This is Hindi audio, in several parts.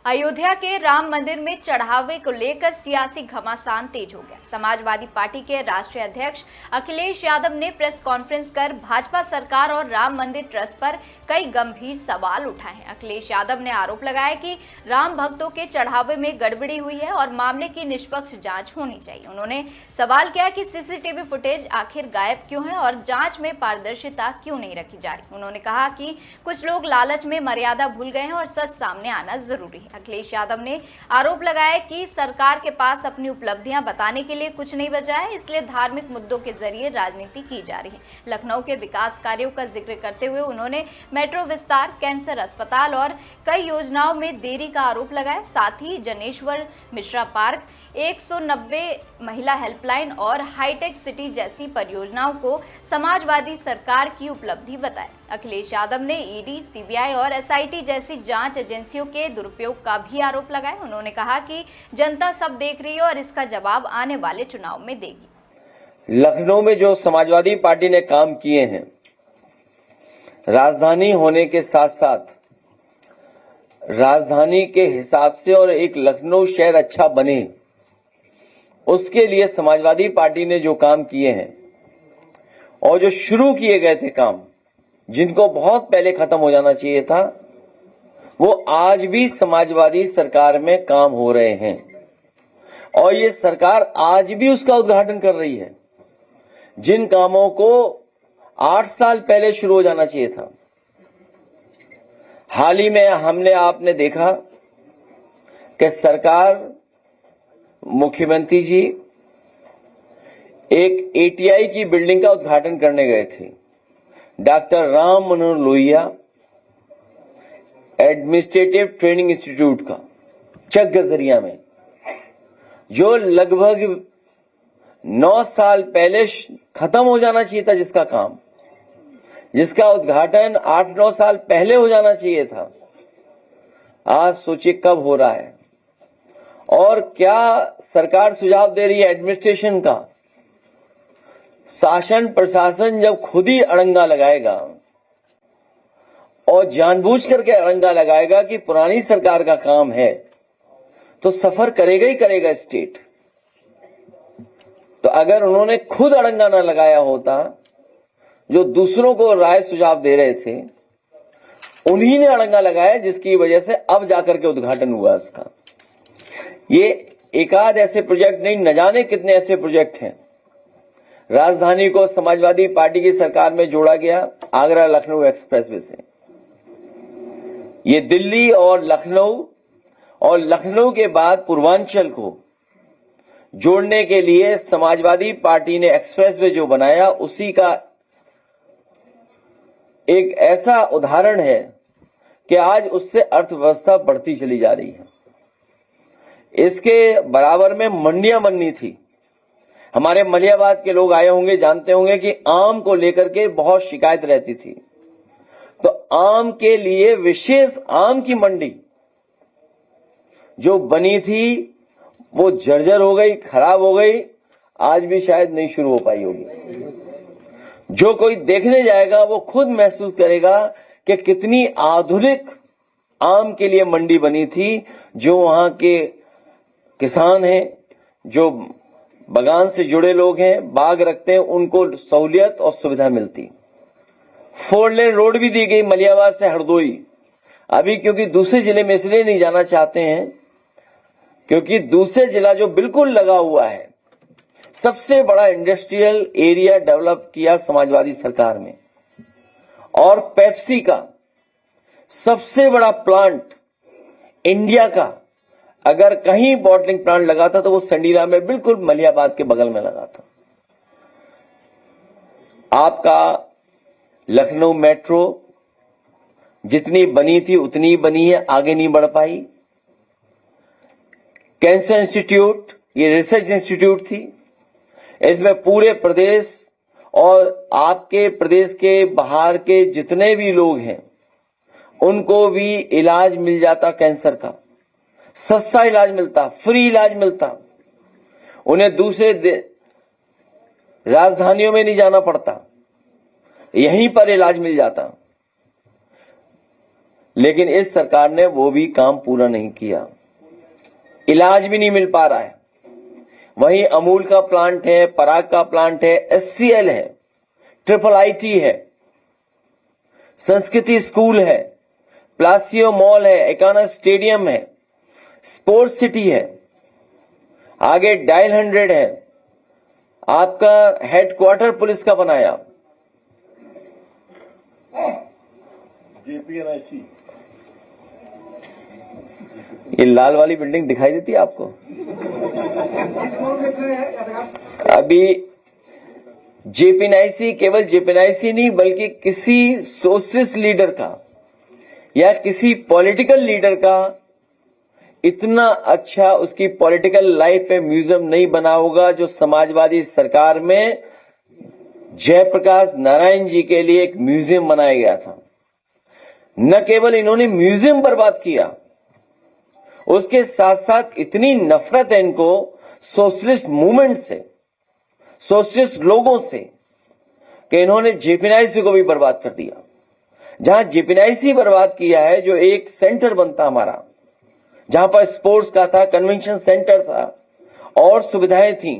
अयोध्या के राम मंदिर में चढ़ावे को लेकर सियासी घमासान तेज हो गया। समाजवादी पार्टी के राष्ट्रीय अध्यक्ष अखिलेश यादव ने प्रेस कॉन्फ्रेंस कर भाजपा सरकार और राम मंदिर ट्रस्ट पर कई गंभीर सवाल उठाए हैं। अखिलेश यादव ने आरोप लगाया कि राम भक्तों के चढ़ावे में गड़बड़ी हुई है और मामले की निष्पक्ष जांच होनी चाहिए। उन्होंने सवाल किया कि सीसीटीवी फुटेज आखिर गायब क्यों है और जांच में पारदर्शिता क्यों नहीं रखी जा रही। उन्होंने कहा कि कुछ लोग लालच में मर्यादा भूल गए हैं और सच सामने आना जरूरी है। अखिलेश यादव ने आरोप लगाया कि सरकार के पास अपनी उपलब्धियां बताने के लिए कुछ नहीं बचा है, इसलिए धार्मिक मुद्दों के जरिए राजनीति की जा रही है। लखनऊ के विकास कार्यों का जिक्र करते हुए उन्होंने मेट्रो विस्तार, कैंसर अस्पताल और कई योजनाओं में देरी का आरोप लगाया। साथ ही जनेश्वर मिश्रा पार्क, 190 महिला हेल्पलाइन और हाईटेक सिटी जैसी परियोजनाओं को समाजवादी सरकार की उपलब्धि बताया। अखिलेश यादव ने ईडी, सीबीआई और एसआईटी जैसी जांच एजेंसियों के दुरुपयोग का भी आरोप लगाया। उन्होंने कहा कि जनता सब देख रही है और इसका जवाब आने वाले चुनाव में देगी। लखनऊ में जो समाजवादी पार्टी ने काम किए हैं, राजधानी होने के साथ साथ राजधानी के हिसाब से और एक लखनऊ शहर अच्छा बने, उसके लिए समाजवादी पार्टी ने जो काम किए हैं और जो शुरू किए गए थे काम, जिनको बहुत पहले खत्म हो जाना चाहिए था, वो आज भी समाजवादी सरकार में काम हो रहे हैं और ये सरकार आज भी उसका उद्घाटन कर रही है। जिन कामों को 8 साल पहले शुरू हो जाना चाहिए था, हाल ही में आपने देखा कि सरकार, मुख्यमंत्री जी एक एटीआई की बिल्डिंग का उद्घाटन करने गए थे। Doctor Ram Manohar Lohia administrative training institute का चक गजरिया में, जो लगभग 9 साल पहले खत्म हो जाना चाहिए था, जिसका काम, जिसका उद्घाटन 8-9 साल पहले हो जाना चाहिए था, आज सोचिए कब हो रहा है। और क्या सरकार सुझाव दे रही है एडमिनिस्ट्रेशन का? शासन प्रशासन जब खुद ही अड़ंगा लगाएगा और जानबूझ करके अड़ंगा लगाएगा कि पुरानी सरकार का काम है, तो सफर करेगा ही करेगा स्टेट। तो अगर उन्होंने खुद अड़ंगा ना लगाया होता, जो दूसरों को राय सुझाव दे रहे थे, उन्हीं ने अड़ंगा लगाया, जिसकी वजह से अब जाकर के उद्घाटन हुआ इसका। ये एकाध ऐसे प्रोजेक्ट नहीं, न जाने कितने ऐसे प्रोजेक्ट हैं। राजधानी को समाजवादी पार्टी की सरकार में जोड़ा गया आगरा लखनऊ एक्सप्रेसवे से। ये दिल्ली और लखनऊ के बाद पूर्वांचल को जोड़ने के लिए समाजवादी पार्टी ने एक्सप्रेसवे जो बनाया, उसी का एक ऐसा उदाहरण है कि आज उससे अर्थव्यवस्था बढ़ती चली जा रही है। इसके बराबर में मंडियां बननी थी। हमारे मलियाबाद के लोग आए होंगे, जानते होंगे कि आम को लेकर के बहुत शिकायत रहती थी, तो आम के लिए विशेष आम की मंडी जो बनी थी, वो जर्जर हो गई, खराब हो गई, आज भी शायद नहीं शुरू हो पाई होगी। जो कोई देखने जाएगा वो खुद महसूस करेगा कि कितनी आधुनिक आम के लिए मंडी बनी थी। जो वहां के किसान हैं, जो बागान से जुड़े लोग हैं, बाग रखते हैं, उनको सहूलियत और सुविधा मिलती। 4 लेन रोड भी दी गई मलियाबाद से हरदोई। अभी क्योंकि दूसरे जिले में इसलिए नहीं जाना चाहते हैं, क्योंकि दूसरे जिला जो बिल्कुल लगा हुआ है, सबसे बड़ा इंडस्ट्रियल एरिया डेवलप किया समाजवादी सरकार में, और पेप्सी का सबसे बड़ा प्लांट इंडिया का अगर कहीं बॉटलिंग प्लांट लगा था तो वो संडीला में, बिल्कुल मलियाबाद के बगल में लगा था। आपका लखनऊ मेट्रो जितनी बनी थी उतनी ही बनी है, आगे नहीं बढ़ पाई। कैंसर इंस्टीट्यूट, ये रिसर्च इंस्टीट्यूट थी, इसमें पूरे प्रदेश और आपके प्रदेश के बाहर के जितने भी लोग हैं, उनको भी इलाज मिल जाता, कैंसर का सस्ता इलाज मिलता, फ्री इलाज मिलता। उन्हें दूसरे राजधानियों में नहीं जाना पड़ता, यहीं पर इलाज मिल जाता। लेकिन इस सरकार ने वो भी काम पूरा नहीं किया। इलाज भी नहीं मिल पा रहा है। वहीं अमूल का प्लांट है, पराग का प्लांट है, HCL है, IIIT है, संस्कृति स्कूल है, प्लासियो मॉल है, एकाना स्टेडियम है, स्पोर्ट्स सिटी है, आगे डायल 100 है, आपका हेडक्वार्टर पुलिस का बनाया, JPNIC ये लाल वाली बिल्डिंग दिखाई देती है आपको? अभी JPNIC केवल JPNIC नहीं बल्कि किसी सोशलिस्ट लीडर का या किसी पॉलिटिकल लीडर का इतना अच्छा उसकी पॉलिटिकल लाइफ पे म्यूजियम नहीं बना होगा जो समाजवादी सरकार में जयप्रकाश नारायण जी के लिए एक म्यूजियम बनाया गया था। न केवल इन्होंने म्यूजियम बर्बाद किया, उसके साथ साथ इतनी नफरत है इनको सोशलिस्ट मूवमेंट से, सोशलिस्ट लोगों से, कि इन्होंने JPNIC को भी बर्बाद कर दिया। जहां JPNIC बर्बाद किया है, जो एक सेंटर बनता हमारा, जहां पर स्पोर्ट्स का था, कन्वेंशन सेंटर था और सुविधाएं थी,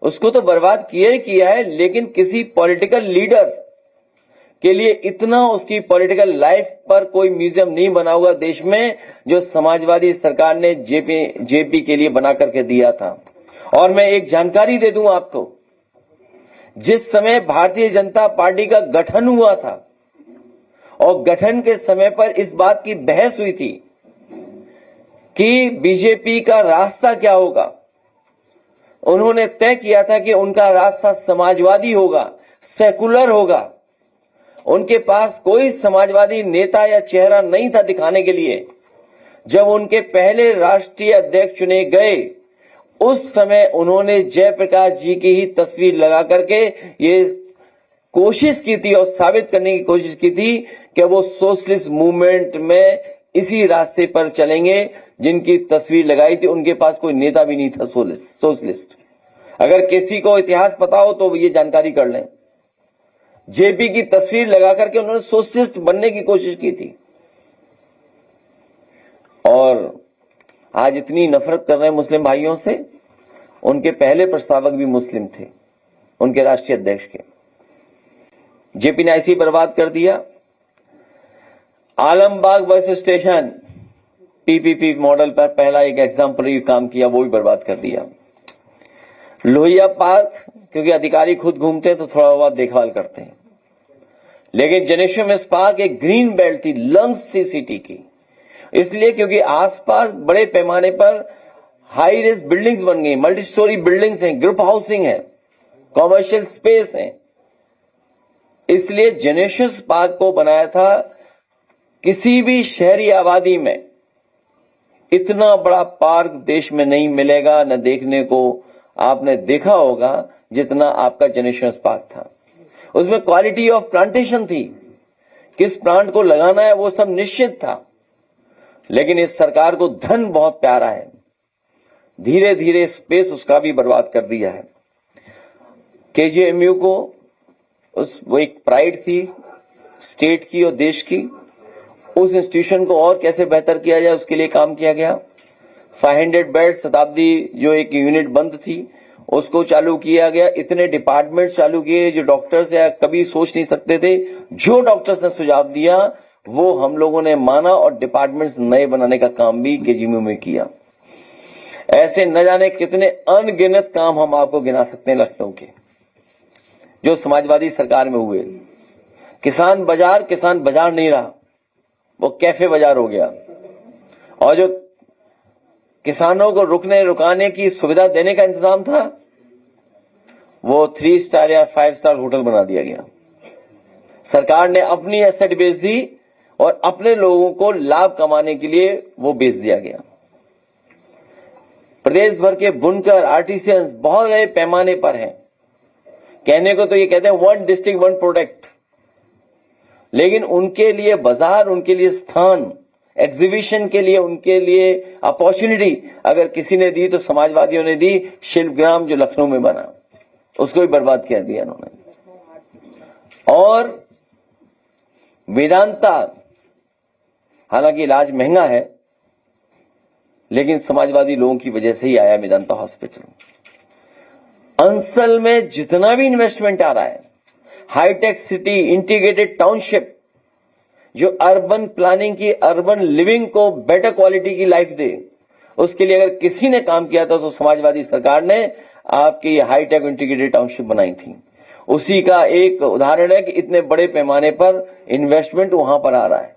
उसको तो बर्बाद किया ही किया है। लेकिन किसी पॉलिटिकल लीडर के लिए इतना उसकी पॉलिटिकल लाइफ पर कोई म्यूजियम नहीं बना होगा देश में जो समाजवादी सरकार ने जेपी के लिए बना करके दिया था। और मैं एक जानकारी दे दूं आपको, जिस समय भारतीय जनता पार्टी का गठन हुआ था और गठन के समय पर इस बात की बहस हुई थी कि बीजेपी का रास्ता क्या होगा, उन्होंने तय किया था कि उनका रास्ता समाजवादी होगा, सेकुलर होगा। उनके पास कोई समाजवादी नेता या चेहरा नहीं था दिखाने के लिए। जब उनके पहले राष्ट्रीय अध्यक्ष चुने गए, उस समय उन्होंने जयप्रकाश जी की ही तस्वीर लगा करके ये कोशिश की थी और साबित करने की कोशिश की थी कि वो सोशलिस्ट मूवमेंट में इसी रास्ते पर चलेंगे जिनकी तस्वीर लगाई थी। उनके पास कोई नेता भी नहीं था सोशलिस्ट। अगर किसी को इतिहास पता हो तो ये जानकारी कर लें। जेपी की तस्वीर लगा करके उन्होंने सोशलिस्ट बनने की कोशिश की थी और आज इतनी नफरत कर रहे हैं मुस्लिम भाइयों से। उनके पहले प्रस्तावक भी मुस्लिम थे, उनके राष्ट्रीय अध्यक्ष के। JPNIC बर्बाद कर दिया। Alambagh bus station PPP model पर पहला एक एग्जाम्पलरी काम किया, वो भी बर्बाद कर दिया। लोहिया पार्क, क्योंकि अधिकारी खुद घूमते हैं तो थोड़ा बहुत देखभाल करते हैं, लेकिन जनेश्वर मिस पार्क एक ग्रीन बेल्ट थी, लंग्स थी सिटी की, इसलिए क्योंकि आसपास बड़े पैमाने पर हाई रेज बिल्डिंग्स बन गई, मल्टी स्टोरी बिल्डिंग्स हैं, ग्रुप हाउसिंग है, कॉमर्शियल स्पेस है, इसलिए जनेश्वर पार्क को बनाया था। किसी भी शहरी आबादी में इतना बड़ा पार्क देश में नहीं मिलेगा, न देखने को आपने देखा होगा जितना आपका जनेश्वर पार्क था। उसमें क्वालिटी ऑफ प्लांटेशन थी, किस प्लांट को लगाना है वो सब निश्चित था। लेकिन इस सरकार को धन बहुत प्यारा है, धीरे धीरे स्पेस उसका भी बर्बाद कर दिया है। KGMU को वो एक प्राइड थी स्टेट की और देश की, उस इंस्टीट्यूशन को और कैसे बेहतर किया जाए उसके लिए काम किया गया। 500 बेड शताब्दी जो एक यूनिट बंद थी उसको चालू किया गया। इतने डिपार्टमेंट चालू किए जो डॉक्टर्स या कभी सोच नहीं सकते थे। जो डॉक्टर्स ने सुझाव दिया वो हम लोगों ने माना और डिपार्टमेंट्स नए बनाने का काम भी KGMU में किया। ऐसे न जाने कितने अनगिनत काम हम आपको गिना सकते हैं लखनऊ के जो समाजवादी सरकार में हुए। किसान बाजार नहीं रहा, वो कैफे बाजार हो गया। और जो किसानों को रुकाने की सुविधा देने का इंतजाम था वो 3 स्टार या 5 स्टार होटल बना दिया गया। सरकार ने अपनी एसेट बेच दी और अपने लोगों को लाभ कमाने के लिए वो बेच दिया गया। प्रदेश भर के बुनकर आर्टिसियंस बहुत बड़े पैमाने पर हैं। कहने को तो ये कहते हैं 1 डिस्ट्रिक्ट 1 प्रोडक्ट, लेकिन उनके लिए बाजार, उनके लिए स्थान, एग्जीबिशन के लिए उनके लिए अपॉर्चुनिटी अगर किसी ने दी तो समाजवादियों ने दी। शिल्पग्राम जो लखनऊ में बना उसको भी बर्बाद कर दिया इन्होंने। और वेदांता हालांकि इलाज महंगा है, लेकिन समाजवादी लोगों की वजह से ही आया मेदांता हॉस्पिटल। अंसल में जितना भी इन्वेस्टमेंट आ रहा है, हाईटेक सिटी, इंटीग्रेटेड टाउनशिप, जो अर्बन प्लानिंग की, अर्बन लिविंग को बेटर क्वालिटी की लाइफ दे, उसके लिए अगर किसी ने काम किया था तो समाजवादी सरकार ने आपकी ये हाईटेक इंटीग्रेटेड टाउनशिप बनाई थी। उसी का एक उदाहरण है कि इतने बड़े पैमाने पर इन्वेस्टमेंट वहां पर आ रहा है।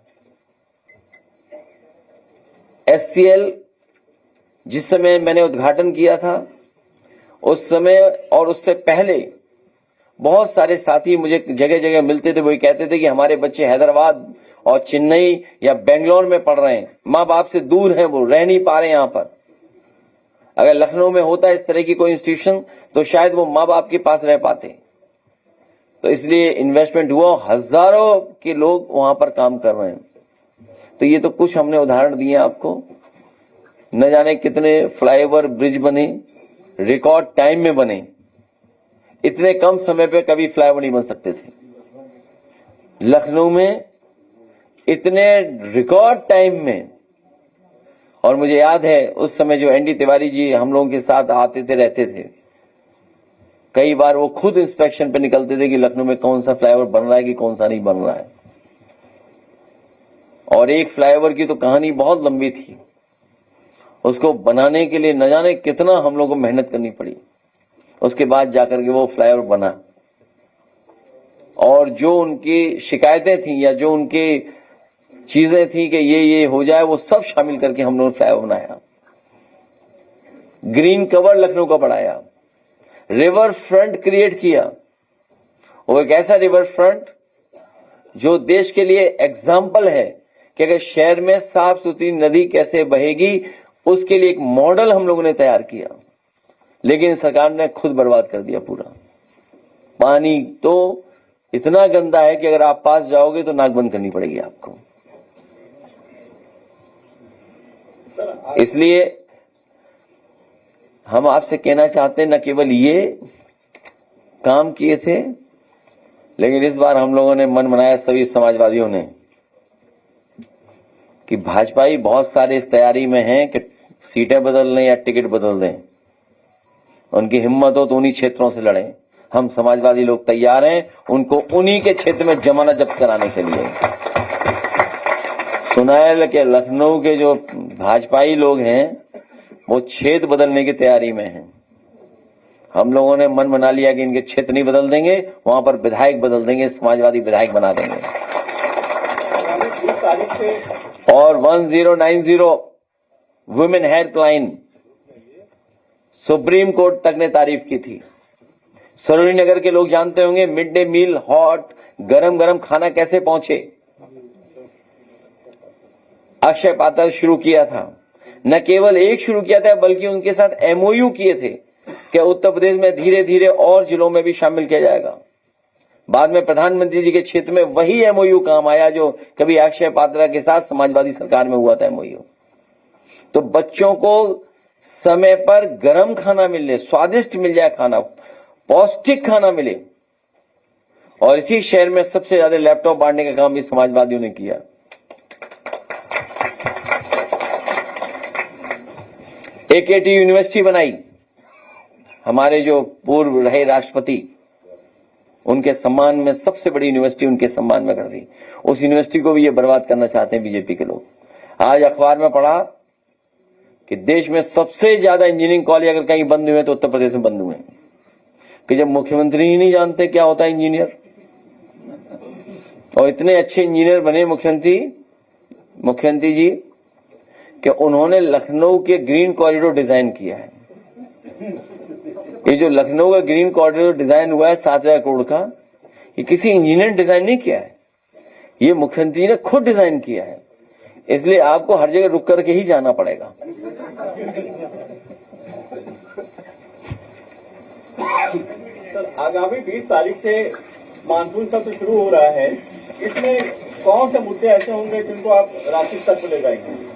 एससीएल जिस समय मैंने उद्घाटन किया था, उस समय और उससे पहले बहुत सारे साथी मुझे जगह जगह मिलते थे। वो कहते थे कि हमारे बच्चे हैदराबाद और चेन्नई या बेंगलोर में पढ़ रहे हैं, मां बाप से दूर हैं, वो रह नहीं पा रहे यहां पर। अगर लखनऊ में होता इस तरह की कोई इंस्टीट्यूशन तो शायद वो मां बाप के पास रह पाते। तो इसलिए इन्वेस्टमेंट हुआ, हजारों के लोग वहां पर काम कर रहे हैं। तो ये तो कुछ हमने उदाहरण दिए आपको। न जाने कितने फ्लाईओवर, ब्रिज बने, रिकॉर्ड टाइम में बने। इतने कम समय पे कभी फ्लाईओवर नहीं बन सकते थे। लखनऊ में इतने रिकॉर्ड टाइम में, और मुझे याद है उस समय जो एनडी तिवारी जी हम लोगों के साथ आते थे, रहते थे, कई बार वो खुद इंस्पेक्शन पे निकलते थे कि लखनऊ में कौन सा फ्लाईओवर बन रहा है कि कौन सा नहीं बन रहा है। और एक फ्लाईओवर की तो कहानी बहुत लंबी थी। उसको बनाने के लिए न जाने कितना हम लोगों को मेहनत करनी पड़ी, उसके बाद जाकर के वो फ्लाईओवर बना। और जो उनकी शिकायतें थी या जो उनकी चीजें थी कि ये हो जाए, वो सब शामिल करके हम लोगों ने फ्लाईओवर बनाया। ग्रीन कवर लखनऊ का बढ़ाया, रिवर फ्रंट क्रिएट किया। वो एक ऐसा रिवर फ्रंट जो देश के लिए एग्जाम्पल है कि अगर शहर में साफ सुथरी नदी कैसे बहेगी, उसके लिए एक मॉडल हम लोगों ने तैयार किया। लेकिन सरकार ने खुद बर्बाद कर दिया पूरा। पानी तो इतना गंदा है कि अगर आप पास जाओगे तो नाक बंद करनी पड़ेगी आपको। इसलिए हम आपसे कहना चाहते हैं, न केवल ये काम किए थे, लेकिन इस बार हम लोगों ने मन बनाया, सभी समाजवादियों ने, कि भाजपाई बहुत सारे इस तैयारी में हैं कि सीटें बदल लें या टिकट बदल दें। उनकी हिम्मत हो तो उन्हीं क्षेत्रों से लड़ें। हम समाजवादी लोग तैयार हैं उनको उन्हीं के क्षेत्र में जमानत जब्त कराने के लिए। सुनायल के लखनऊ के जो भाजपाई लोग हैं वो क्षेत्र बदलने की तैयारी में हैं। हम लोगों ने मन बना लिया कि इनके क्षेत्र नहीं बदल देंगे, वहां पर विधायक बदल देंगे, समाजवादी विधायक बना देंगे। और 1090 वुमेन हेल्पलाइन सुप्रीम कोर्ट तक ने तारीफ की थी। सरोजनी नगर के लोग जानते होंगे मिड डे मील, हॉट गरम गरम खाना कैसे पहुंचे। अक्षय पात्र शुरू किया था, न केवल एक शुरू किया था बल्कि उनके साथ एमओयू किए थे कि उत्तर प्रदेश में धीरे धीरे और जिलों में भी शामिल किया जाएगा। बाद में प्रधानमंत्री जी के क्षेत्र में वही एमओयू काम आया जो कभी अक्षय पात्रा के साथ समाजवादी सरकार में हुआ था एमओयू। तो बच्चों को समय पर गर्म खाना मिले, स्वादिष्ट मिल जाए खाना, पौष्टिक खाना मिले। और इसी शहर में सबसे ज्यादा लैपटॉप बांटने का काम भी समाजवादियों ने किया। एकेटी यूनिवर्सिटी बनाई, हमारे जो पूर्व रहे राष्ट्रपति, उनके सम्मान में सबसे बड़ी यूनिवर्सिटी उनके सम्मान में कर दी। उस यूनिवर्सिटी को भी ये बर्बाद करना चाहते हैं बीजेपी के लोग। आज अखबार में पढ़ा कि देश में सबसे ज्यादा इंजीनियरिंग कॉलेज अगर कहीं बंद हुए तो उत्तर प्रदेश में बंद हुए, कि जब मुख्यमंत्री ही नहीं जानते क्या होता है इंजीनियर। और इतने अच्छे इंजीनियर बने मुख्यमंत्री जी कि उन्होंने लखनऊ के ग्रीन कॉरिडोर डिजाइन किया है। ये जो लखनऊ का ग्रीन कॉरिडोर डिजाइन हुआ है 7,000 करोड़ का, ये किसी इंजीनियर ने डिजाइन नहीं किया है, ये मुख्यमंत्री ने खुद डिजाइन किया है। इसलिए आपको हर जगह रुक करके ही जाना पड़ेगा। सर, आगामी 20 तारीख से मानसून सत्र शुरू हो रहा है, इसमें कौन से मुद्दे ऐसे होंगे जिनको आप राष्ट्रीय स्तर पर ले जाएंगे?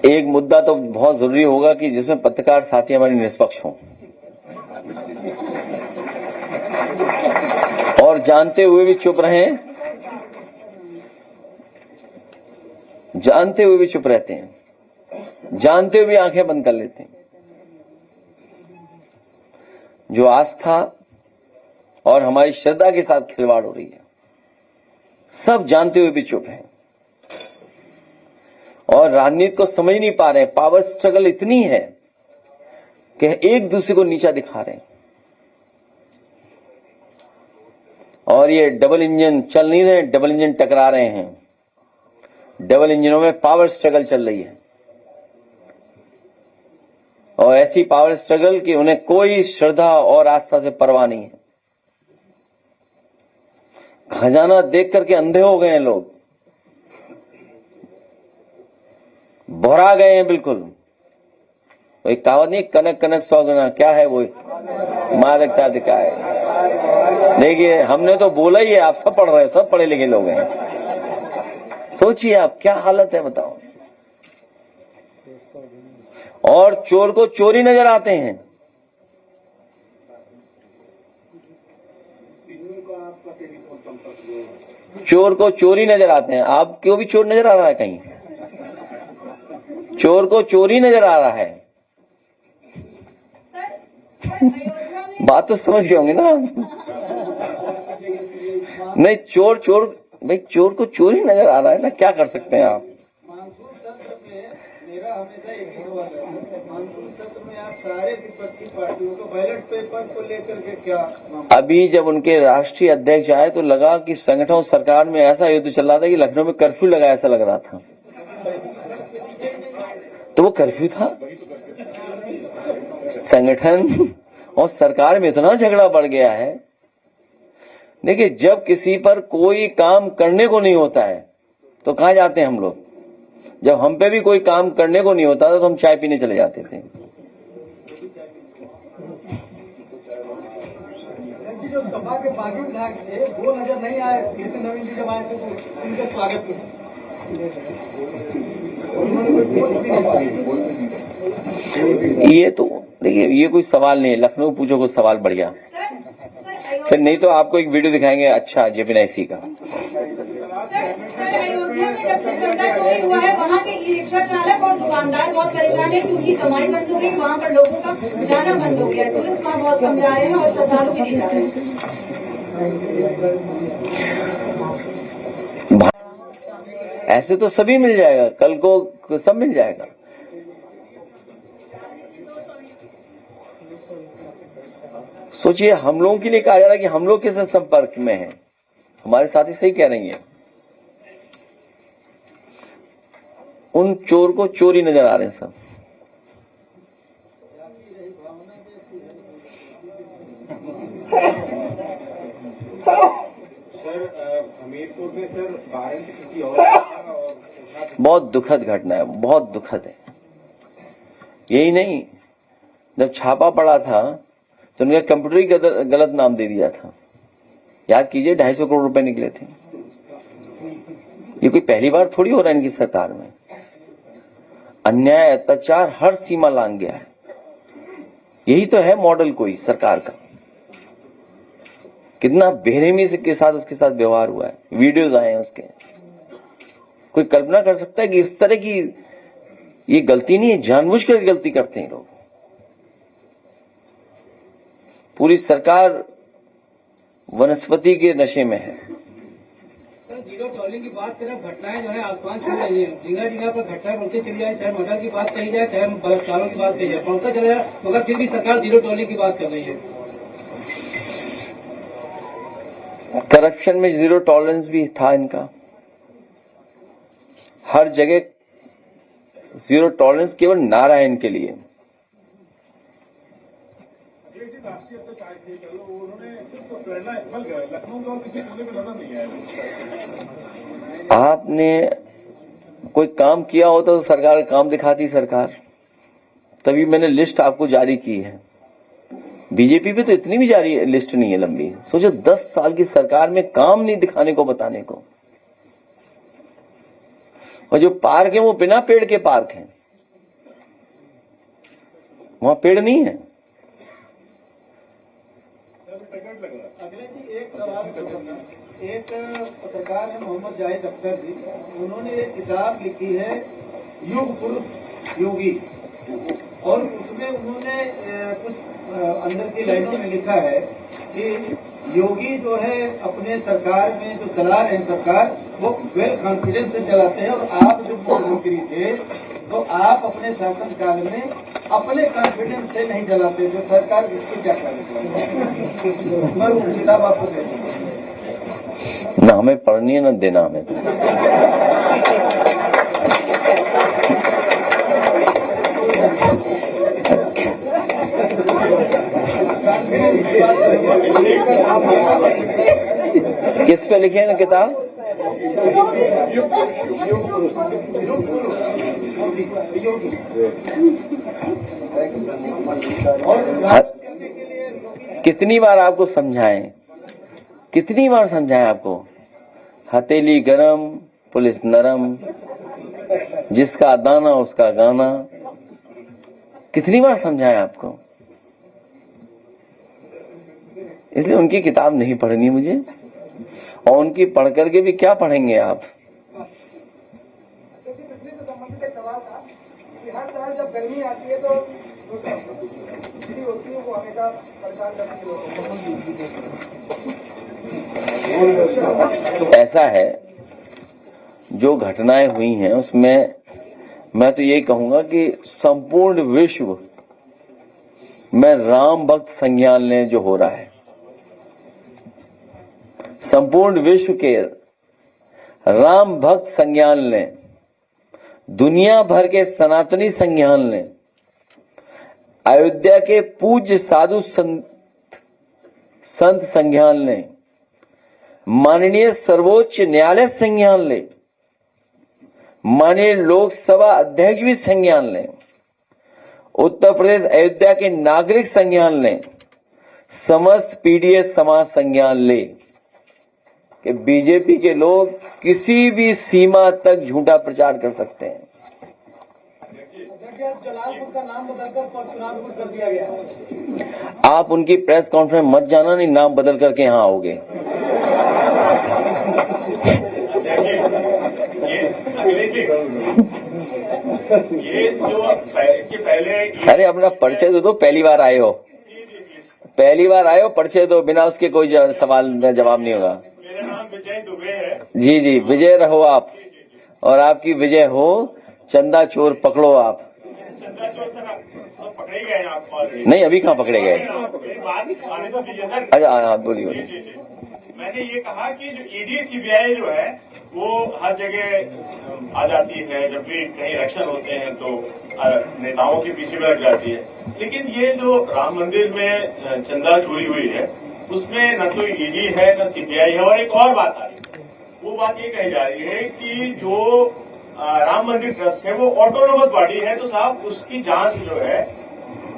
एक मुद्दा तो बहुत जरूरी होगा कि जिसमें पत्रकार साथी हमारे निष्पक्ष हों और जानते हुए भी चुप रहें। जानते हुए भी चुप रहते हैं, जानते हुए भी आंखें बंद कर लेते हैं। जो आस्था और हमारी श्रद्धा के साथ खिलवाड़ हो रही है, सब जानते हुए भी चुप हैं और राजनीति को समझ नहीं पा रहे हैं। पावर स्ट्रगल इतनी है कि एक दूसरे को नीचा दिखा रहे हैं और ये डबल इंजन चल नहीं रहे, डबल इंजन टकरा रहे हैं। डबल इंजनों में पावर स्ट्रगल चल रही है और ऐसी पावर स्ट्रगल कि उन्हें कोई श्रद्धा और आस्था से परवाह नहीं है। खजाना देख करके अंधे हो गए हैं लोग, भरा गए हैं बिल्कुल। वो एक कहावत नहीं, कनक कनक 100 गुना, क्या है वो, मादकता दिखाए। देखिए हमने तो बोला ही है, आप सब पढ़ रहे हैं, सब पढ़े लिखे लोग हैं। सोचिए आप क्या हालत है बताओ। और चोर को चोरी नजर आते हैं। चोर को चोरी नजर आते हैं। आपको भी चोर नजर आ रहा है कहीं? चोर को चोरी नजर आ रहा है। बात तो समझ गए होंगे ना आप? नहीं, चोर चोर भाई, चोर को चोरी नजर आ रहा है ना, क्या कर सकते हैं आप? मेरा हमेशा एक ही सवाल है, मानसून सत्र में आप सारे विपक्षी पार्टियों को बैलेट पेपर को लेकर के क्या? अभी जब उनके राष्ट्रीय अध्यक्ष आए तो लगा कि संगठन और सरकार में ऐसा युद्ध चल रहा था कि लखनऊ में कर्फ्यू लगा, ऐसा लग रहा था। तो वो कर्फ्यू था। संगठन और सरकार में इतना झगड़ा बढ़ गया है। देखिए, जब किसी पर कोई काम करने को नहीं होता है तो कहां जाते हैं हम लोग? जब हम पे भी कोई काम करने को नहीं होता था तो हम चाय पीने चले जाते थे। जो सभा के बागी विधायक थे वो नजर नहीं आए, कीर्ति नवीन जी जब आए थे तो उनके स्वागत में ये तो देखिए, ये कोई सवाल नहीं है। लखनऊ पूछो कोई सवाल बढ़िया, फिर नहीं तो आपको एक वीडियो दिखाएंगे अच्छा जेपीएनआईसी का। सर, अयोध्या में जब से झंडा चोरी हुआ है वहाँ के ई रिक्शा चालक और दुकानदार बहुत परेशान है कि उनकी कमाई बंद हो गई, वहाँ पर लोगों का जाना बंद हो गया। टूरिस्ट वहाँ बहुत कम जा रहे हैं और श्रद्धालु भी नहीं जा रहे हैं। ऐसे तो सभी मिल जाएगा, कल को सब मिल जाएगा। सोचिए, हम लोगों के लिए कहा जा रहा है कि हम लोग किस संपर्क में हैं। हमारे साथी सही कह रही हैं, उन चोर को चोरी नजर आ रहे हैं सब। सर, हमीरपुर में सर 12 से किसी और बहुत दुखद घटना है, बहुत दुखद है। यही नहीं, जब छापा पड़ा था तो उनका कंप्यूटर ही गलत नाम दे दिया था। याद कीजिए, 250 करोड़ रुपए निकले थे। ये कोई पहली बार थोड़ी हो रहा है इनकी सरकार में। अन्याय अत्याचार हर सीमा लांघ गया है। यही तो है मॉडल कोई सरकार का। कितना बेरहमी के साथ उसके साथ व्यवहार हुआ है, वीडियोज आए हैं उसके। कोई कल्पना कर सकता है कि इस तरह की ये गलती नहीं है, जानबूझकर गलती करते हैं लोग। पूरी सरकार वनस्पति के नशे में है। सर, जीरो टॉलिंग की बात करें, घटनाएं जो है आसमान छू रही है। जगह जगह पर घटनाएं बढ़ती चली जाए, चाहे मर्डर की बात कही जाए, चाहे बलात्कारों की बात कही जाए, पहुंचता चला जाए, मगर फिर भी सरकार जीरो टॉलिंग की बात कर रही है। करप्शन में जीरो टॉलरेंस भी था इनका। हर जगह जीरो टॉलरेंस केवल नारा है इनके लिए। आपने कोई काम किया होता तो सरकार काम दिखाती सरकार, तभी मैंने लिस्ट आपको जारी की है। बीजेपी पे तो इतनी भी जारी लिस्ट नहीं है लंबी। सोचो 10 साल की सरकार में काम नहीं दिखाने को, बताने को। और जो पार्क है वो बिना पेड़ के पार्क हैं, वहां पेड़ नहीं है। अगले जी एक पत्रकार है मोहम्मद जाहिद अख्तर जी, उन्होंने एक किताब लिखी है युग पुरुष योगी, और उसमें उन्होंने कुछ अंदर की लाइनों में लिखा है कि योगी जो है अपने सरकार में जो चला रहे हैं सरकार, वो वेल कॉन्फिडेंस से चलाते हैं, और आप जो मुख्यमंत्री थे तो आप अपने शासनकाल में अपने कॉन्फिडेंस से नहीं चलाते थे सरकार। इसको क्या करें? मैं वो किताब आपको दे दूंगा। ना हमें पढ़नी है ना देना हमें। किस पे लिखे है ना किताब? कितनी बार आपको समझाएं, कितनी बार समझाएं आपको? हथेली गरम पुलिस नरम, जिसका दाना उसका गाना। कितनी बार समझाएं आपको? इसलिए उनकी किताब नहीं पढ़नी मुझे, और उनकी पढ़ करके भी क्या पढ़ेंगे आप? सवाल था कि हर साल जब गर्मी आती है तो बिजली होती है, वो हमेशा परेशान करती है। ऐसा है, जो घटनाएं हुई हैं उसमें मैं तो ये कहूंगा कि संपूर्ण विश्व में राम भक्त संज्ञान लें जो हो रहा है, संपूर्ण विश्व के राम भक्त संज्ञान लें, दुनिया भर के सनातनी संज्ञान लें, अयोध्या के पूज्य साधु संत संज्ञान लें, माननीय सर्वोच्च न्यायालय संज्ञान लें, माननीय लोकसभा अध्यक्ष भी संज्ञान लें, उत्तर प्रदेश अयोध्या के नागरिक संज्ञान लें, समस्त पीडीएस समाज संज्ञान ले कि बीजेपी के लोग किसी भी सीमा तक झूठा प्रचार कर सकते हैं। जलालपुर का नाम बदलकर परशुरामपुर कर दिया गया। आप उनकी प्रेस कॉन्फ्रेंस मत जाना, नहीं नाम बदल करके यहां आओगे। ये जो इसके पहले, अरे अपना परिचय तो दो, पहली बार आए हो, पहली बार आए हो, परिचय दो, बिना उसके कोई सवाल का जवाब नहीं होगा। मेरा नाम विजय दुबे है। जी जी, विजय रहो आप, और आपकी विजय हो। चंदा चोर पकड़ो आप। चंदा चोर सर तो पकड़े गए आप ऑलरेडी? नहीं, अभी कहाँ पकड़े गए? बात आने तो दीजिए सर। अच्छा हाँ, बोलिए। जी। मैंने ये कहा कि जो ईडी सीबीआई जो है वो हर जगह आ जाती है, जब भी कहीं इलेक्शन होते हैं तो नेताओं के पीछे लग जाती है, लेकिन ये जो राम मंदिर में चंदा चोरी हुई है उसमें न तो ईडी है न सीबीआई है। और एक और बात आ रही है, वो बात ये कही जा रही है कि जो राम मंदिर ट्रस्ट है वो ऑटोनोमस बॉडी है, तो साहब उसकी जांच जो है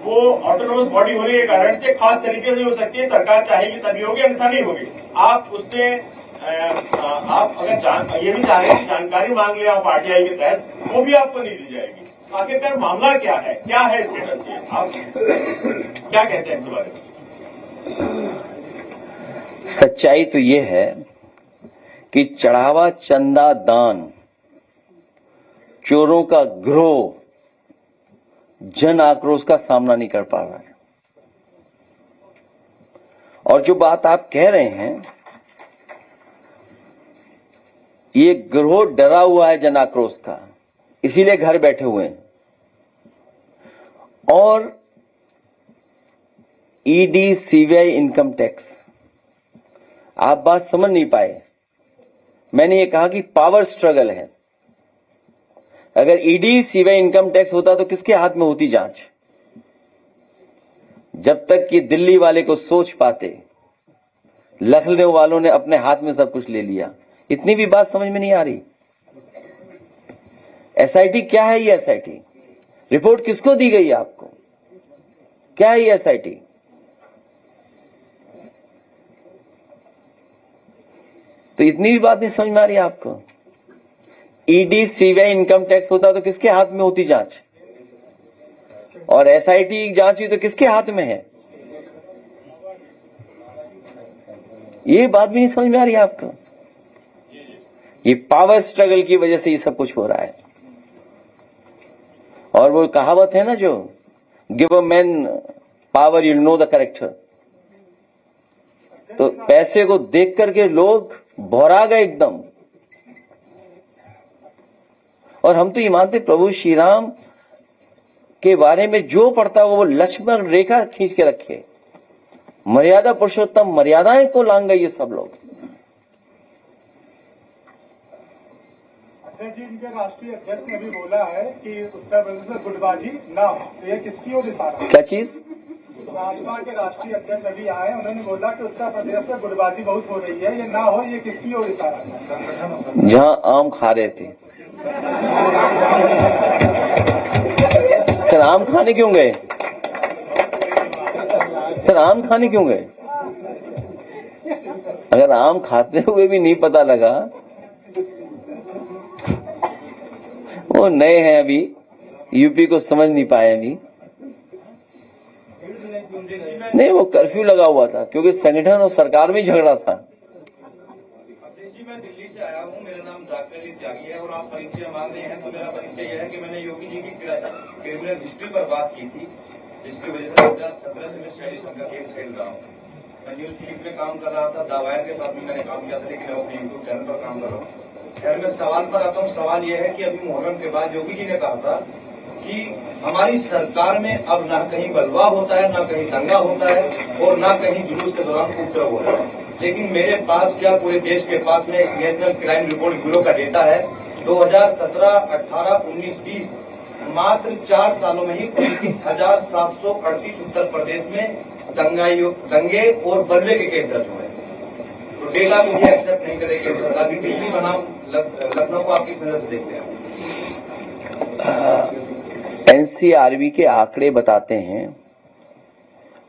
वो ऑटोनोमस बॉडी होने के कारण से खास तरीके से हो सकती है, सरकार चाहेगी तभी होगी, अन्यथा नहीं होगी। आप उसमें आप अगर ये भी चाह रहे हैं जानकारी मांग ले आप आरटीआई के तहत, वो भी आपको नहीं दी जाएगी। आखिरकार मामला क्या है, क्या है स्टेटस, ये आप क्या कहते हैं इसके बारे में? सच्चाई तो ये है कि चढ़ावा चंदा दान चोरों का गिरोह जन आक्रोश का सामना नहीं कर पा रहा है। और जो बात आप कह रहे हैं, ये गिरोह डरा हुआ है जन आक्रोश का, इसीलिए घर बैठे हुए हैं। और ईडी सीबीआई इनकम टैक्स, आप बात समझ नहीं पाए। मैंने ये कहा कि पावर स्ट्रगल है। अगर ईडी सीबीआई इनकम टैक्स होता तो किसके हाथ में होती जांच? जब तक कि दिल्ली वाले को सोच पाते, लखनऊ वालों ने अपने हाथ में सब कुछ ले लिया। इतनी भी बात समझ में नहीं आ रही। एसआईटी क्या है? ये एसआईटी रिपोर्ट किसको दी गई है आपको? क्या है ये एसआईटी? तो इतनी भी बात नहीं समझ में आ रही आपको। ईडी सीबीआई इनकम टैक्स होता तो किसके हाथ में होती जांच? और एसआईटी जांच हुई तो किसके हाथ में है? ये बात भी नहीं समझ में आ रही आपको। ये पावर स्ट्रगल की वजह से ये सब कुछ हो रहा है। और वो कहावत है ना, जो give a man power you know the character. तो पैसे को देख करके लोग भौरा गए एकदम। और हम तो ये मानते प्रभु श्री राम के बारे में जो पढ़ता है वो लक्ष्मण रेखा खींच के रखे। मर्यादा पुरुषोत्तम मर्यादाएं को लांग गए ये सब लोग। अध्यक्ष जी, इनके राष्ट्रीय अध्यक्ष ने भी बोला है कि उत्तर प्रदेश में गुटबाजी ना हो, तो ये किसकी ओर इशारा है? क्या चीज? भाजपा के राष्ट्रीय अध्यक्ष अभी आए, उन्होंने बोला कि उत्तर प्रदेश में गुटबाजी बहुत हो रही है, ये ना हो, ये किसकी ओर इशारा है? जहां आम खा रहे थे फिर आम खाने क्यों गए? फिर आम खाने क्यों गए? अगर आम खाते हुए भी नहीं पता लगा, वो नए हैं अभी, यूपी को समझ नहीं पाए अभी। नहीं, वो कर्फ्यू लगा हुआ था क्योंकि संगठन और सरकार में झगड़ा था। जी, मैं दिल्ली से आया हूँ, मेरा नाम जाकिर त्यागी है और आप परिचय मांग रहे हैं तो मेरा परिचय यह है कि मैंने योगी जी की क्रिमिनल हिस्ट्री पर बात की थी, जिसकी वजह से 2017 से मैं सेडिशन का केस खेल रहा हूँ। मैं न्यूज क्लिप में काम कर रहा था, दावायर के साथ भी मैंने काम किया था, लेकिन अपने यूट्यूब चैनल पर काम कर रहा हूँ। खैर, मैं सवाल पर आता हूँ। सवाल यह है कि अभी मुहर्रम के बाद योगी जी ने कहा था कि हमारी सरकार में अब ना कहीं बलवा होता है, ना कहीं दंगा होता है और ना कहीं जुलूस के दौरान उपद्रव होता है। लेकिन मेरे पास क्या पूरे देश के पास में नेशनल क्राइम रिपोर्ट ब्यूरो का डेटा है, 2017, 18, 19, 20 मात्र 4 सालों में ही 29,738 उत्तर प्रदेश में दंगे और बलवे के केस दर्ज हुए। तो डेटा को भी एक्सेप्ट नहीं करेगी सरकार। अभी दिल्ली बनाम लखनऊ को आप किस नजर से देखते हैं? एनसीआरबी के आंकड़े बताते हैं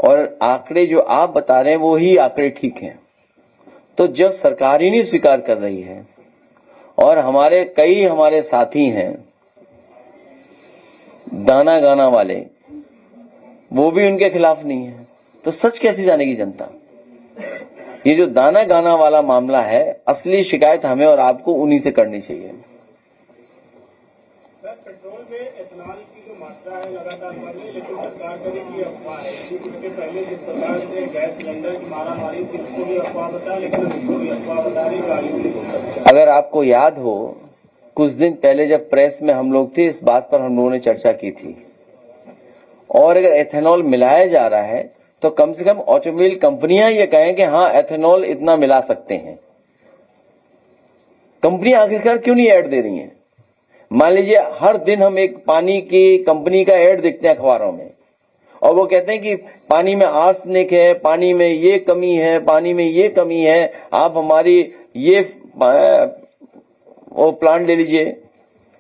और आंकड़े जो आप बता रहे हैं वो ही आंकड़े ठीक हैं। तो जब सरकार ही नहीं स्वीकार कर रही है और हमारे साथी हैं दाना गाना वाले, वो भी उनके खिलाफ नहीं है, तो सच कैसे जानेगी जनता? ये जो दाना गाना वाला मामला है, असली शिकायत हमें और आपको उन्हीं से करनी चाहिए। सर, पेट्रोल में एथेनॉल की जो मात्रा है लगातार बढ़ रही है, लेकिन सरकार करे की अफवाह है कि इसके पहले जिस प्रकार से गैस सिलेंडर की मारामारी थी उसको भी अफवाह बता, लेकिन उसको भी अफवाह बता रही गाड़ियों। अगर आपको याद हो, कुछ दिन पहले जब प्रेस में हम लोग थे, इस बात पर हम लोगों ने चर्चा की थी। और अगर एथेनॉल मिलाया जा रहा है तो कम से कम ऑटोमोबाइल कंपनियां ये कहें कि हाँ एथेनॉल इतना मिला सकते हैं। कंपनियां आखिरकार क्यों नहीं ऐड दे रही हैं? मान लीजिए हर दिन हम एक पानी की कंपनी का ऐड देखते हैं अखबारों में, और वो कहते हैं कि पानी में आर्सेनिक है, पानी में ये कमी है, पानी में ये कमी है, आप हमारी ये वो प्लांट ले लीजिए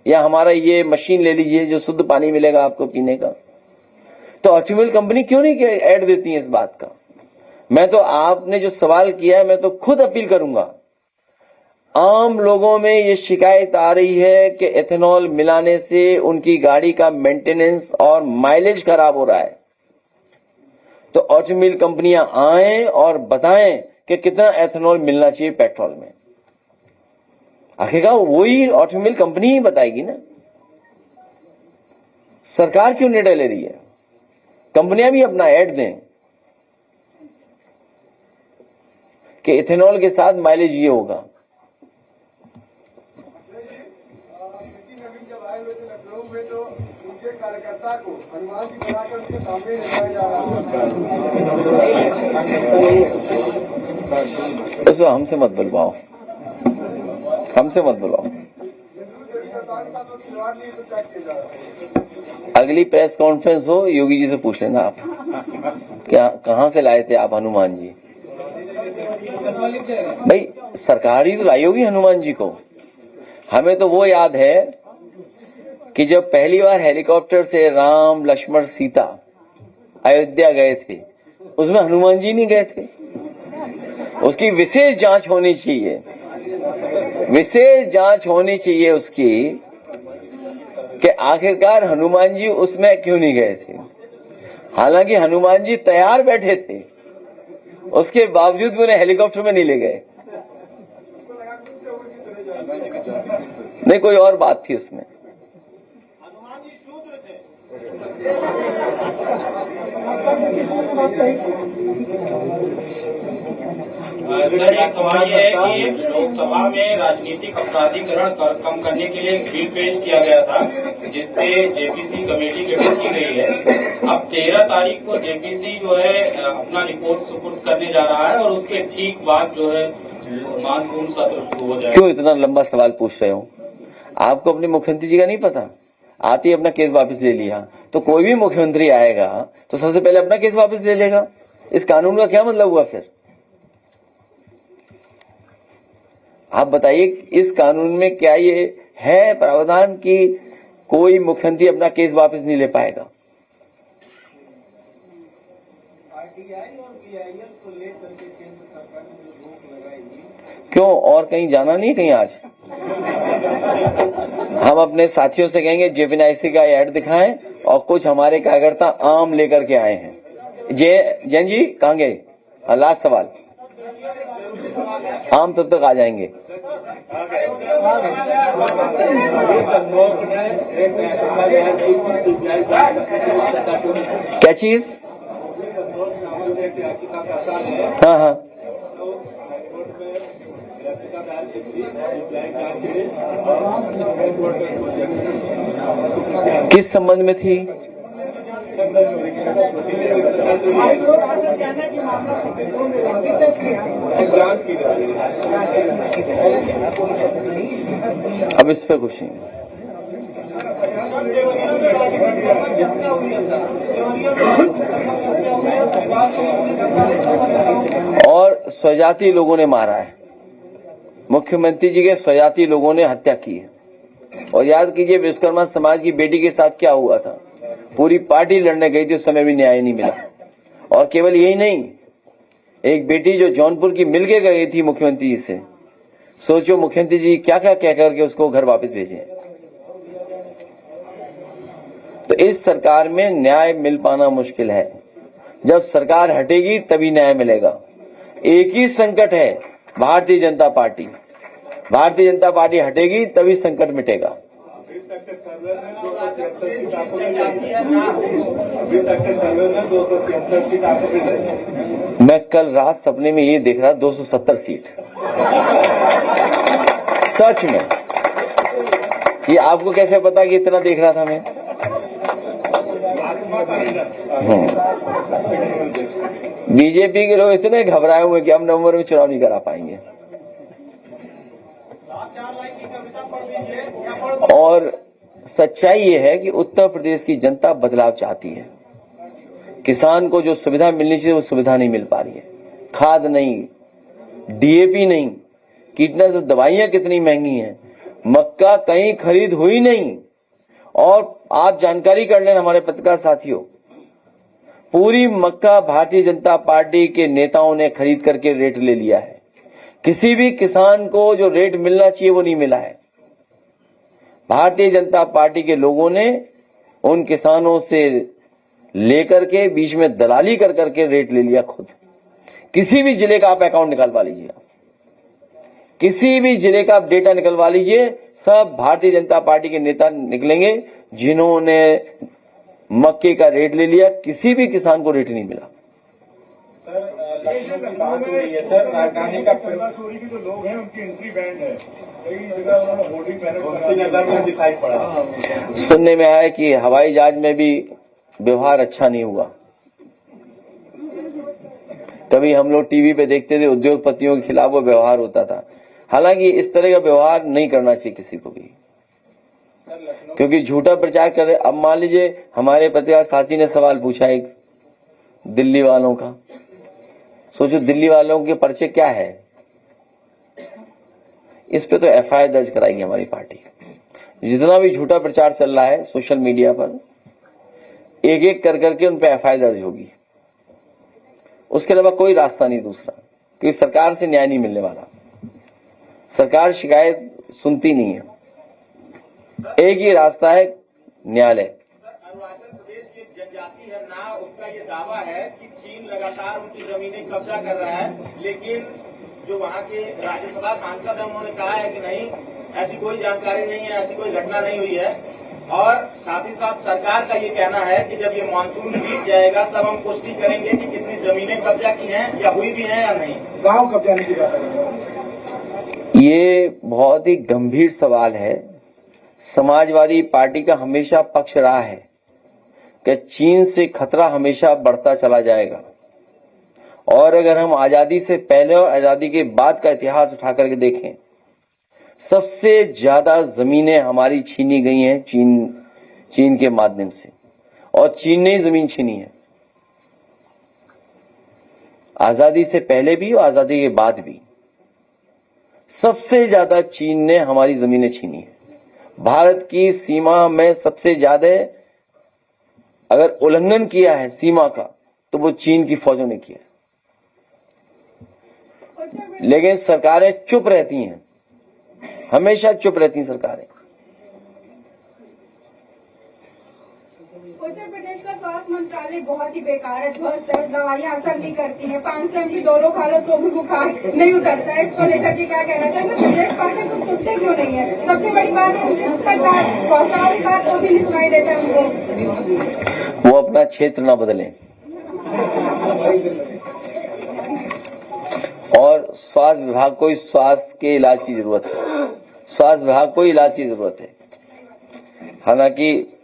या हमारा ये मशीन ले लीजिए जो शुद्ध पानी मिलेगा आपको पीने का। तो ऑटोमोबाइल कंपनी क्यों नहीं ऐड देती है इस बात का? मैं तो आपने जो सवाल किया है, मैं तो खुद अपील करूंगा। आम लोगों में ये शिकायत आ रही है कि एथेनॉल मिलाने से उनकी गाड़ी का मेंटेनेंस और माइलेज खराब हो रहा है। तो ऑटोमोबाइल कंपनियां आएं और बताएं कि कितना एथेनॉल मिलना चाहिए पेट्रोल में। आखिरकार वही ऑटोमोबाइल कंपनी ही बताएगी ना। सरकार क्यों निर्णय ले रही है? कंपनियां भी अपना ऐड दें कि इथेनॉल के साथ माइलेज ये होगा। जब आए हुए थे लखनऊ में तो उनके कार्यकर्ता को हनुमान जी बनाकर उनके सामने लगाया जा रहा था। इसको हमसे मत बुलवाओ, हमसे मत बुलवाओ। अगली प्रेस कॉन्फ्रेंस हो, योगी जी से पूछ लेना आप क्या कहां से लाए थे आप हनुमान जी। भाई सरकार ही तो लाई होगी हनुमान जी को। हमें तो वो याद है कि जब पहली बार हेलीकॉप्टर से राम लक्ष्मण सीता अयोध्या गए थे, उसमें हनुमान जी नहीं गए थे। उसकी विशेष जांच होनी चाहिए, विशेष जांच होनी चाहिए उसकी कि आखिरकार हनुमान जी उसमें क्यों नहीं गए थे। हालांकि हनुमान जी तैयार बैठे थे, उसके बावजूद भी उन्हें हेलीकॉप्टर में नहीं ले गए। नहीं, कोई और बात थी उसमें। हनुमान जी शूद्र थे। सर, एक सवाल ये है कि लोकसभा में राजनीतिक अपराधीकरण कम करने के लिए एक बिल पेश किया गया था, जिसपे जेपीसी कमेटी गठित की गई है। अब 13 तारीख को जेपीसी जो है अपना रिपोर्ट सुपुर्द करने जा रहा है और उसके ठीक बाद जो है मानसून सत्र शुरू हो जाएगा। क्यों इतना लंबा सवाल पूछ रहे हो? आपको अपने मुख्यमंत्री जी का नहीं पता? आते ही अपना केस वापस ले लिया। तो कोई भी मुख्यमंत्री आएगा तो सबसे पहले अपना केस वापस ले लेगा। इस कानून का क्या मतलब हुआ फिर? आप बताइए, इस कानून में क्या ये है प्रावधान कि कोई मुख्यमंत्री अपना केस वापस नहीं ले पाएगा? आरटीआई और बीआईएल को लेकर के केंद्र सरकार ने जो रोक लगाई, क्यों? और कहीं जाना नहीं? कहीं आज हम अपने साथियों से कहेंगे जेपीएनआईसी का ऐड दिखाएं और कुछ हमारे कार्यकर्ता आम लेकर के आए हैं। जैन जी कहाँ गए? लास्ट सवाल। आम तब तक आ जाएंगे। क्या चीज? हाँ हाँ, किस संबंध में थी? अब इस पे कुछ नहीं। और स्वजाति लोगों ने मारा है, मुख्यमंत्री जी के स्वजाति लोगों ने हत्या की है। और याद कीजिए विश्वकर्मा समाज की बेटी के साथ क्या हुआ था। पूरी पार्टी लड़ने गई थी, उस समय भी न्याय नहीं मिला। और केवल यही नहीं, एक बेटी जो जौनपुर की मिलके गई थी मुख्यमंत्री जी से, सोचो मुख्यमंत्री जी क्या क्या कह करके उसको घर वापस भेजे। तो इस सरकार में न्याय मिल पाना मुश्किल है। जब सरकार हटेगी तभी न्याय मिलेगा। एक ही संकट है, भारतीय जनता पार्टी। भारतीय जनता पार्टी हटेगी तभी संकट मिटेगा। मैं कल रात सपने में ये देख रहा 270 सीट। सच में। ये आपको कैसे पता कि इतना देख रहा था मैं? बीजेपी के लोग इतने घबराए हुए कि हम नवंबर में चुनाव नहीं करा पाएंगे। और सच्चाई ये है कि उत्तर प्रदेश की जनता बदलाव चाहती है। किसान को जो सुविधा मिलनी चाहिए वो सुविधा नहीं मिल पा रही है। खाद नहीं, डीएपी नहीं, कीटनाशक दवाइयां कितनी महंगी हैं, मक्का कहीं खरीद हुई नहीं। और आप जानकारी कर लें हमारे पत्रकार साथियों, पूरी मक्का भारतीय जनता पार्टी के नेताओं ने खरीद करके रेट ले लिया है। किसी भी किसान को जो रेट मिलना चाहिए वो नहीं मिला है। भारतीय जनता पार्टी के लोगों ने उन किसानों से लेकर के बीच में दलाली कर करके रेट ले लिया खुद। किसी भी जिले का आप अकाउंट निकलवा लीजिए, किसी भी जिले का आप डेटा निकलवा लीजिए, सब भारतीय जनता पार्टी के नेता निकलेंगे जिन्होंने मक्के का रेट ले लिया। किसी भी किसान को रेट नहीं मिला। सर राजधानी का चोरी के जो लोग हैं उनकी एंट्री बैंड है, कई जगह उन्होंने होर्डिंग बैनर में दिखाई पड़ा। सुनने में आया कि हवाई जहाज में भी व्यवहार अच्छा नहीं हुआ। कभी हम लोग टीवी पे देखते थे उद्योगपतियों के खिलाफ वो व्यवहार होता था। हालांकि इस तरह का व्यवहार नहीं करना चाहिए किसी को भी, क्योंकि झूठा प्रचार कर रहे। अब मान लीजिए हमारे पत्रकार साथी ने सवाल पूछा एक दिल्ली वालों का, सोचो दिल्ली वालों के पर्चे क्या है। इस पे तो एफआईआर दर्ज कराएगी हमारी पार्टी। जितना भी झूठा प्रचार चल रहा है सोशल मीडिया पर, एक एक कर करके उन पे एफआईआर दर्ज होगी। उसके अलावा कोई रास्ता नहीं दूसरा, क्योंकि सरकार से न्याय नहीं मिलने वाला। सरकार शिकायत सुनती नहीं है, एक ही रास्ता है, न्यायालय। अरुणाचल प्रदेश की जनजाति है ना, उसका ये दावा है कि चीन लगातार उनकी जमीनें कब्जा कर रहा है, लेकिन जो वहाँ के राज्यसभा सांसद है उन्होंने कहा है कि नहीं, ऐसी कोई जानकारी नहीं है, ऐसी कोई घटना नहीं हुई है। और साथ ही साथ सरकार का ये कहना है कि जब ये मानसून बीत जाएगा तब हम पुष्टि करेंगे कि कितनी जमीनें कब्जा की हैं या हुई भी हैं या नहीं। गांव कब्जा नहीं किया जाता। ये बहुत ही गंभीर सवाल है। समाजवादी पार्टी का हमेशा पक्ष रहा है कि चीन से खतरा हमेशा बढ़ता चला जाएगा। और अगर हम आजादी से पहले और आजादी के बाद का इतिहास उठा करके देखें, सबसे ज्यादा जमीनें हमारी छीनी गई हैं चीन के माध्यम से, और चीन ने ही जमीन छीनी है, आजादी से पहले भी और आजादी के बाद भी। सबसे ज्यादा चीन ने हमारी जमीनें छीनी है। भारत की सीमा में सबसे ज्यादा अगर उल्लंघन किया है सीमा का तो वो चीन की फौजों ने किया। लेकिन सरकारें चुप रहती हैं, हमेशा चुप रहती सरकारें। उत्तर प्रदेश का स्वास्थ्य मंत्रालय बहुत ही बेकार है, ध्वस्त है, दवाइयां असर नहीं करती हैं, 500 mg डोलो खा लो तो भी बुखार नहीं उतरता है। इसको लेकर के क्या कहना चाहिए? प्रदेश पार्टी को सुनते क्यों नहीं है? सबसे बड़ी बात है सरकारी बात तो भी नहीं सुनाई देता है उनको। वो अपना क्षेत्र ना बदलें। और स्वास्थ्य विभाग को स्वास्थ्य के इलाज की जरूरत है, स्वास्थ्य विभाग को इलाज की जरूरत है। हालांकि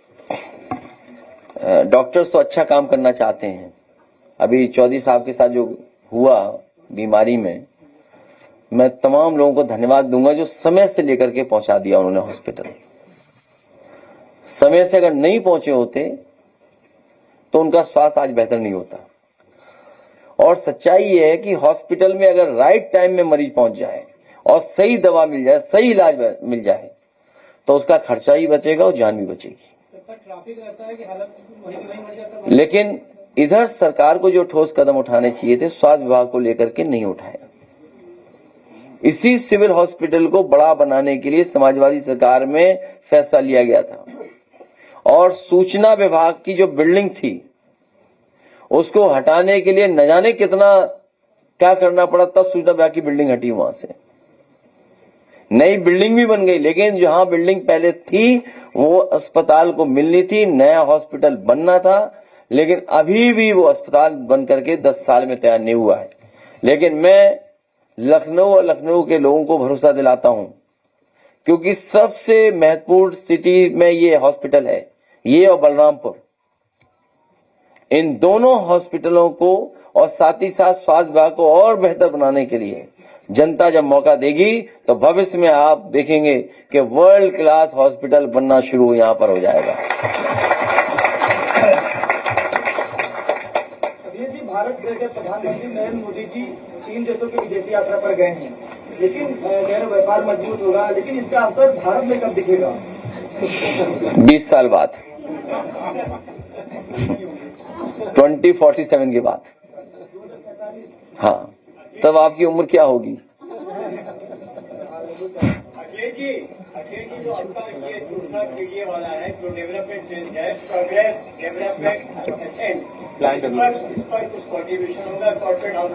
डॉक्टर्स तो अच्छा काम करना चाहते हैं। अभी चौधरी साहब के साथ जो हुआ बीमारी में, मैं तमाम लोगों को धन्यवाद दूंगा जो समय से लेकर के पहुंचा दिया उन्होंने हॉस्पिटल। समय से अगर नहीं पहुंचे होते तो उनका स्वास्थ्य आज बेहतर नहीं होता। और सच्चाई ये है कि हॉस्पिटल में अगर राइट टाइम में मरीज पहुंच जाए और सही दवा मिल जाए, सही इलाज मिल जाए, तो उसका खर्चा ही बचेगा और जान भी बचेगी। ट्रैफिक रहता है कि हालत वहीं मर जाता है। लेकिन इधर सरकार को जो ठोस कदम उठाने चाहिए थे, स्वास्थ्य विभाग को लेकर के नहीं उठाया। इसी सिविल हॉस्पिटल को बड़ा बनाने के लिए समाजवादी सरकार में फैसला लिया गया था। और सूचना विभाग की जो बिल्डिंग थी उसको हटाने के लिए न जाने कितना क्या करना पड़ा, तब सूचना विभाग की बिल्डिंग हटी। वहां से नई बिल्डिंग भी बन गई, लेकिन जहां बिल्डिंग पहले थी वो अस्पताल को मिलनी थी, नया हॉस्पिटल बनना था। लेकिन अभी भी वो अस्पताल बन करके 10 साल में तैयार नहीं हुआ है। लेकिन मैं लखनऊ और लखनऊ के लोगों को भरोसा दिलाता हूं, क्योंकि सबसे महत्वपूर्ण सिटी में ये हॉस्पिटल है, ये और बलरामपुर। इन दोनों हॉस्पिटलों को और साथ ही साथ स्वास्थ्य विभाग को और बेहतर बनाने के लिए जनता जब मौका देगी तो भविष्य में आप देखेंगे कि वर्ल्ड क्लास हॉस्पिटल बनना शुरू यहां पर हो जाएगा। भारत के प्रधानमंत्री नरेंद्र मोदी जी 3 देशों की विदेशी यात्रा पर गए हैं, लेकिन गैर व्यापार मजबूत होगा, लेकिन इसका असर भारत में कब दिखेगा? 20 साल बाद, 2047 के बाद। हाँ, तब आपकी उम्र क्या होगी? अखिलेश जी जो आपका ये दूसरा पीडीए वाला है, जो डेवलपमेंट है, प्रोग्रेस डेवलपमेंट एसेंट, इस पर कुछ कॉन्ट्रीब्यूशन होगा कॉर्पोरेट हाउस?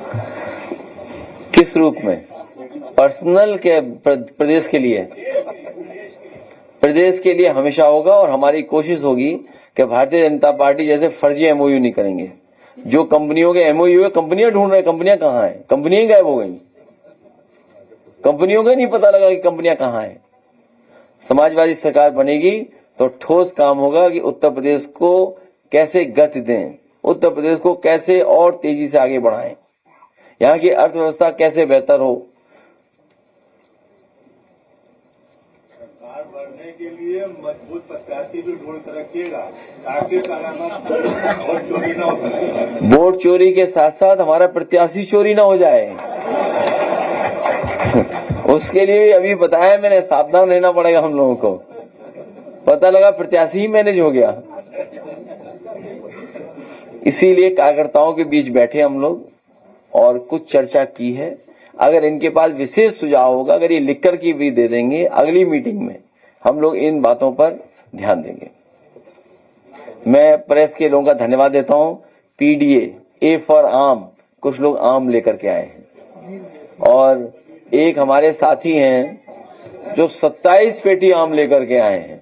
किस रूप में? पर्सनल के प्रदेश के लिए? प्रदेश के लिए हमेशा होगा। और हमारी कोशिश होगी कि भारतीय जनता पार्टी जैसे फर्जी एमओयू नहीं करेंगे। जो कंपनियों के एमओयू है, कंपनियां ढूंढ रहे, कंपनियां कहां हैं? कंपनियां गायब हो गई, कंपनियों का नहीं पता लगा कि कंपनियां कहां हैं। समाजवादी सरकार बनेगी तो ठोस काम होगा कि उत्तर प्रदेश को कैसे गति दें, उत्तर प्रदेश को कैसे और तेजी से आगे बढ़ाएं, यहाँ की अर्थव्यवस्था कैसे बेहतर हो। सरकार बढ़ने के लिए मजबूत प्रत्याशी भी ढूंढ कर रखिएगा, ताकि वोट चोरी न हो। वोट चोरी के साथ साथ हमारा प्रत्याशी चोरी ना हो जाए, उसके लिए भी अभी बताया मैंने, सावधान रहना पड़ेगा हम लोगों को। पता लगा प्रत्याशी ही मैनेज हो गया। इसीलिए कार्यकर्ताओं के बीच बैठे हम लोग और कुछ चर्चा की है। अगर इनके पास विशेष सुझाव होगा, अगर ये लिख कर की भी दे देंगे, अगली मीटिंग में हम लोग इन बातों पर ध्यान देंगे। मैं प्रेस के लोगों का धन्यवाद देता हूं। पीडीए, ए फॉर आम, कुछ लोग आम लेकर के आए हैं। और एक हमारे साथी हैं जो 27 पेटी आम लेकर के आए हैं,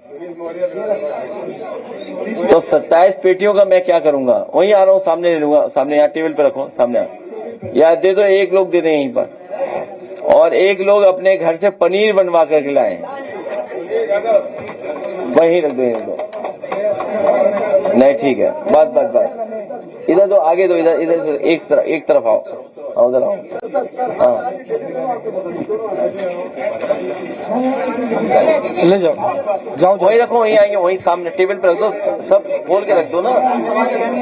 तो 27 पेटियों का मैं क्या करूंगा? वहीं आ रहा हूँ, सामने ले लूंगा, सामने यहाँ टेबल पे रखो, सामने या दे दो, एक लोग दे दें यहीं पर, और एक लोग अपने घर से पनीर बनवा करके लाए हैं, वहीं रख दो, यहीं दो। नहीं ठीक है, बस इधर दो, आगे दो, इधर एक तरफ आओ, उधर आओ। हाँ ले जाओ, वहीं रखो, वहीं आएंगे, वहीं सामने टेबल पे रख दो, सब खोल के रख दो ना।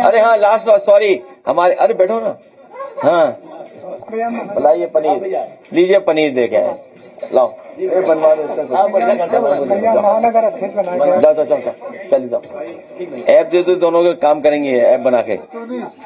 अरे हाँ, लास्ट सॉरी, हमारे, अरे बैठो ना। हाँ लाइए पनीर, लीजिए पनीर दे के आए, लाओ बनवा दो, जाओ चलिए जाओ, ऐप दे दो, दोनों के काम करेंगे ऐप बना के।